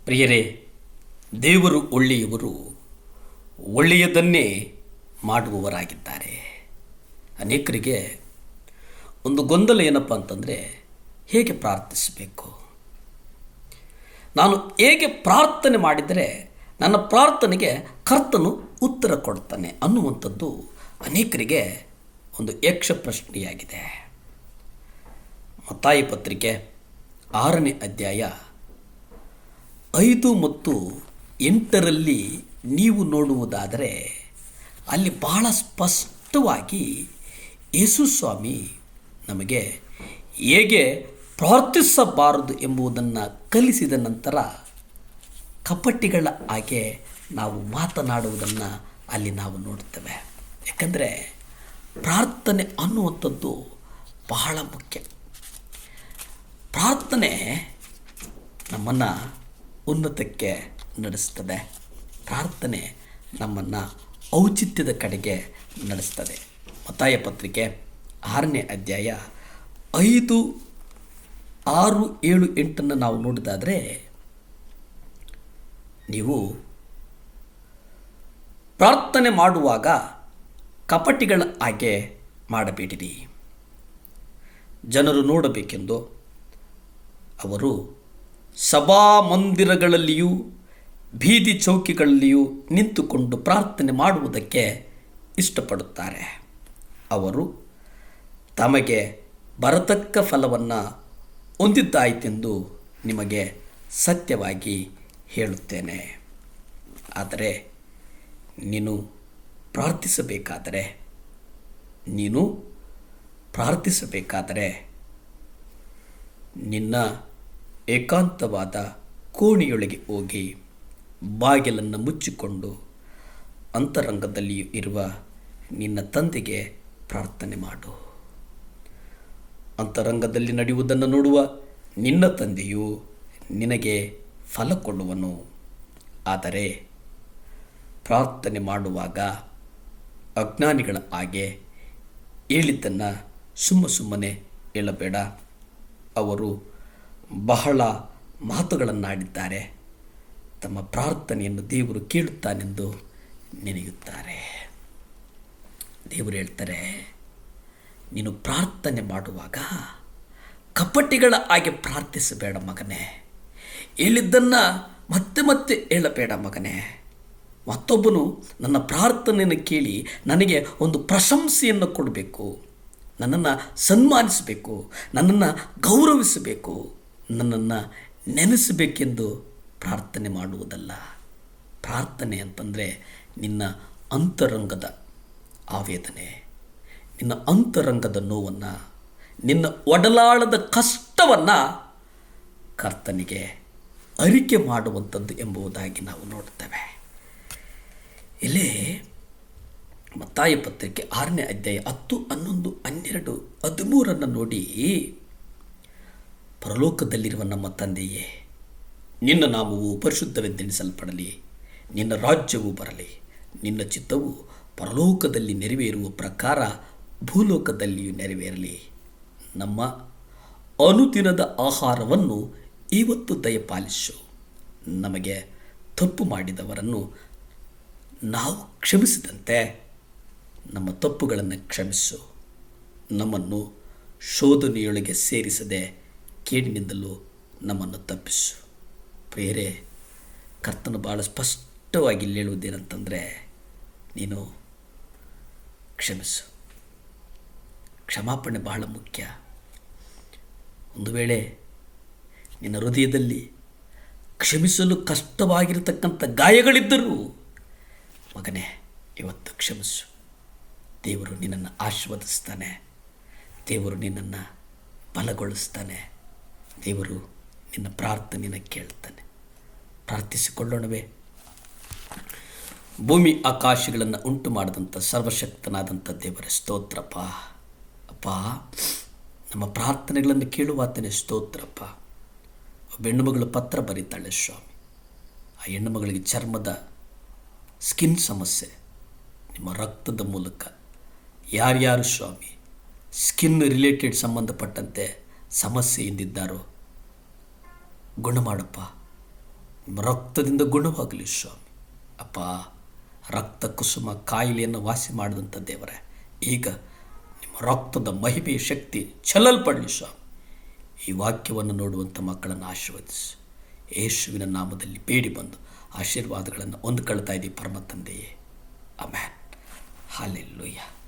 ಪ್ರಿಯರೇ, ದೇವರು ಒಳ್ಳೆಯವರು, ಒಳ್ಳೆಯದನ್ನೇ ಮಾಡುವವರಾಗಿದ್ದಾರೆ. ಅನೇಕರಿಗೆ ಒಂದು ಗೊಂದಲ ಏನಪ್ಪ ಅಂತಂದರೆ, ಹೇಗೆ ಪ್ರಾರ್ಥಿಸಬೇಕು, ನಾನು ಹೇಗೆ ಪ್ರಾರ್ಥನೆ ಮಾಡಿದರೆ ನನ್ನ ಪ್ರಾರ್ಥನೆಗೆ ಕರ್ತನು ಉತ್ತರ ಕೊಡ್ತಾನೆ ಅನ್ನುವಂಥದ್ದು ಅನೇಕರಿಗೆ ಒಂದು ಯಕ್ಷ ಪ್ರಶ್ನೆಯಾಗಿದೆ. ಮತ್ತಾಯಿ ಪತ್ರಿಕೆ 6ನೇ ಅಧ್ಯಾಯ 5 ಮತ್ತು 8ರಲ್ಲಿ ನೀವು ನೋಡುವುದಾದರೆ ಅಲ್ಲಿ ಬಹಳ ಸ್ಪಷ್ಟವಾಗಿ ಯೇಸು ಸ್ವಾಮಿ ನಮಗೆ ಹೇಗೆ ಪ್ರಾರ್ಥಿಸಬಾರದು ಎಂಬುದನ್ನು ಕಲಿಸಿದ ನಂತರ ಕಪಟಿಗಳ ಹಾಗೆ ನಾವು ಮಾತನಾಡುವುದನ್ನು ಅಲ್ಲಿ ನಾವು ನೋಡ್ತೇವೆ. ಯಾಕಂದರೆ ಪ್ರಾರ್ಥನೆ ಅನ್ನುವಂಥದ್ದು ಬಹಳ ಮುಖ್ಯ. ಪ್ರಾರ್ಥನೆ ನಮ್ಮನ್ನು ಉನ್ನತಕ್ಕೆ ನಡೆಸ್ತದೆ. ಪ್ರಾರ್ಥನೆ ನಮ್ಮನ್ನು ಔಚಿತ್ಯದ ಕಡೆಗೆ ನಡೆಸ್ತದೆ. ಮತ್ತಾಯ ಪತ್ರಿಕೆ 6ನೇ ಅಧ್ಯಾಯ 5, 6, 7, 8 ನಾವು ನೋಡಿದಾದರೆ, ನೀವು ಪ್ರಾರ್ಥನೆ ಮಾಡುವಾಗ ಕಪಟಿಗಳ ಹಾಗೆ ಮಾಡಬೇಡಿರಿ, ಜನರು ನೋಡಬೇಕೆಂದು ಅವರು ಸಭಾ ಮಂದಿರಗಳಲ್ಲಿಯೂ ಬೀದಿ ಚೌಕಿಗಳಲ್ಲಿಯೂ ನಿಂತುಕೊಂಡು ಪ್ರಾರ್ಥನೆ ಮಾಡುವುದಕ್ಕೆ ಇಷ್ಟಪಡುತ್ತಾರೆ. ಅವರು ತಮಗೆ ಬರತಕ್ಕ ಫಲವನ್ನು ಹೊಂದಿದ್ದಾಯಿತೆಂದು ನಿಮಗೆ ಸತ್ಯವಾಗಿ ಹೇಳುತ್ತೇನೆ. ಆದರೆ ನೀನು ಪ್ರಾರ್ಥಿಸಬೇಕಾದರೆ ನಿನ್ನ ಏಕಾಂತವಾದ ಕೋಣೆಯೊಳಗೆ ಹೋಗಿ ಬಾಗಿಲನ್ನು ಮುಚ್ಚಿಕೊಂಡು ಅಂತರಂಗದಲ್ಲಿಯೂ ಇರುವ ನಿನ್ನ ತಂದೆಗೆ ಪ್ರಾರ್ಥನೆ ಮಾಡು. ಅಂತರಂಗದಲ್ಲಿ ನಡೆಯುವುದನ್ನು ನೋಡುವ ನಿನ್ನ ತಂದೆಯು ನಿನಗೆ ಫಲ ಕೊಡುವನು. ಆದರೆ ಪ್ರಾರ್ಥನೆ ಮಾಡುವಾಗ ಅಜ್ಞಾನಿಗಳ ಹಾಗೆ ಹೇಳಿದ್ದನ್ನು ಸುಮ್ಮನೆ ಹೇಳಬೇಡ. ಅವರು ಬಹಳ ಮಾತುಗಳನ್ನಾಡಿದ್ದಾರೆ, ತಮ್ಮ ಪ್ರಾರ್ಥನೆಯನ್ನು ದೇವರು ಕೇಳುತ್ತಾನೆಂದು ನೆನೆಯುತ್ತಾರೆ. ದೇವರು ಹೇಳ್ತಾರೆ, ನೀನು ಪ್ರಾರ್ಥನೆ ಮಾಡುವಾಗ ಕಪಟಿಗಳ ಹಾಗೆ ಪ್ರಾರ್ಥಿಸಬೇಡ ಮಗನೇ. ಹೇಳಿದ್ದನ್ನು ಮತ್ತೆ ಹೇಳಬೇಡ ಮಗನೇ. ಮತ್ತೊಬ್ಬನು ನನ್ನ ಪ್ರಾರ್ಥನೆಯನ್ನು ಕೇಳಿ ನನಗೆ ಒಂದು ಪ್ರಶಂಸೆಯನ್ನು ಕೊಡಬೇಕು, ನನ್ನನ್ನು ಸನ್ಮಾನಿಸಬೇಕು, ನನ್ನನ್ನು ಗೌರವಿಸಬೇಕು, ನನ್ನನ್ನು ನೆನೆಸಬೇಕೆಂದು ಪ್ರಾರ್ಥನೆ ಮಾಡುವುದಲ್ಲ. ಪ್ರಾರ್ಥನೆ ಅಂತಂದರೆ ನಿನ್ನ ಅಂತರಂಗದ ಆವೇದನೆ, ನಿನ್ನ ಅಂತರಂಗದ ನೋವನ್ನು, ನಿನ್ನ ಒಡಲಾಳದ ಕಷ್ಟವನ್ನು ಕರ್ತನಿಗೆ ಅರಿಕೆ ಮಾಡುವಂಥದ್ದು ಎಂಬುದಾಗಿ ನಾವು ನೋಡ್ತೇವೆ. ಇಲ್ಲೇ ಮತ್ತಾಯ ಪತ್ರಿಕೆ 6ನೇ ಅಧ್ಯಾಯ 10, 11, 12, 13 ನೋಡಿ, ಪರಲೋಕದಲ್ಲಿರುವ ನಮ್ಮ ತಂದೆಯೇ, ನಿನ್ನ ನಾಮವು ಪರಿಶುದ್ಧವೆಂದೆಣಿಸಲ್ಪಡಲಿ, ನಿನ್ನ ರಾಜ್ಯವು ಬರಲಿ, ನಿನ್ನ ಚಿತ್ತವು ಪರಲೋಕದಲ್ಲಿ ನೆರವೇರುವ ಪ್ರಕಾರ ಭೂಲೋಕದಲ್ಲಿಯೂ ನೆರವೇರಲಿ. ನಮ್ಮ ಅನುದಿನದ ಆಹಾರವನ್ನು ಇವತ್ತು ದಯಪಾಲಿಸು. ನಮಗೆ ತಪ್ಪು ಮಾಡಿದವರನ್ನು ನಾವು ಕ್ಷಮಿಸಿದಂತೆ ನಮ್ಮ ತಪ್ಪುಗಳನ್ನು ಕ್ಷಮಿಸು. ನಮ್ಮನ್ನು ಶೋಧನೆಯೊಳಗೆ ಸೇರಿಸದೆ ಕೇಡಿನಿಂದಲೂ ನಮ್ಮನ್ನು ತಪ್ಪಿಸು. ಪ್ರಿಯರೇ, ಕರ್ತನು ಭಾಳ ಸ್ಪಷ್ಟವಾಗಿ ಇಲ್ಲಿ ಹೇಳುವುದೇನಂತಂದರೆ, ನೀನು ಕ್ಷಮಿಸು. ಕ್ಷಮಾಪಣೆ ಬಹಳ ಮುಖ್ಯ. ಒಂದು ವೇಳೆ ನಿನ್ನ ಹೃದಯದಲ್ಲಿ ಕ್ಷಮಿಸಲು ಕಷ್ಟವಾಗಿರತಕ್ಕಂಥ ಗಾಯಗಳಿದ್ದರೂ ಮಗನೇ, ಇವತ್ತು ಕ್ಷಮಿಸು. ದೇವರು ನಿನ್ನನ್ನು ಆಶೀರ್ವದಿಸ್ತಾನೆ, ದೇವರು ನಿನ್ನನ್ನು ಬಲಗೊಳಿಸ್ತಾನೆ, ದೇವರು ನಿನ್ನ ಪ್ರಾರ್ಥನೆಯನ್ನು ಕೇಳ್ತಾನೆ. ಪ್ರಾರ್ಥಿಸಿಕೊಳ್ಳೋಣವೇ? ಭೂಮಿ ಆಕಾಶಗಳನ್ನು ಉಂಟು ಮಾಡಿದಂಥ ಸರ್ವಶಕ್ತನಾದಂಥ ದೇವರ ಸ್ತೋತ್ರಪ್ಪ. ಅಪ್ಪ, ನಮ್ಮ ಪ್ರಾರ್ಥನೆಗಳನ್ನು ಕೇಳುವಾತನೇ ಸ್ತೋತ್ರಪ್ಪ. ಒಬ್ಬ ಹೆಣ್ಣುಮಗಳು ಪತ್ರ ಬರೀತಾಳೆ ಸ್ವಾಮಿ. ಆ ಹೆಣ್ಣುಮಗಳಿಗೆ ಚರ್ಮದ ಸ್ಕಿನ್ ಸಮಸ್ಯೆ, ನಿಮ್ಮ ರಕ್ತದ ಮೂಲಕ ಯಾರ್ಯಾರು ಸ್ವಾಮಿ ಸ್ಕಿನ್ ರಿಲೇಟೆಡ್ ಸಂಬಂಧಪಟ್ಟಂತೆ ಸಮಸ್ಯೆಯಿಂದಿದ್ದಾರೋ ಗುಣ ಮಾಡಪ್ಪ. ನಿಮ್ಮ ರಕ್ತದಿಂದ ಗುಣವಾಗಲಿ ಸ್ವಾಮಿ. ಅಪ್ಪ, ರಕ್ತ ಕುಸುಮ ಕಾಯಿಲೆಯನ್ನು ವಾಸಿ ಮಾಡಿದಂಥ ದೇವರೇ, ಈಗ ನಿಮ್ಮ ರಕ್ತದ ಮಹಿಮೆಯ ಶಕ್ತಿ ಚೆಲ್ಲಲ್ಪಡಲಿ ಸ್ವಾಮಿ. ಈ ವಾಕ್ಯವನ್ನು ನೋಡುವಂಥ ಮಕ್ಕಳನ್ನು ಆಶೀರ್ವದಿಸಿ ಯೇಸುವಿನ ನಾಮದಲ್ಲಿ ಬೇಡಿ ಬಂದು ಆಶೀರ್ವಾದಗಳನ್ನು ಹೊಂದ್ಕೊಳ್ತಾ ಇದ್ದೀವಿ ಪರಮ ತಂದೆಯೇ. ಆಮೆನ್. ಹಲ್ಲೆಲೂಯಾ.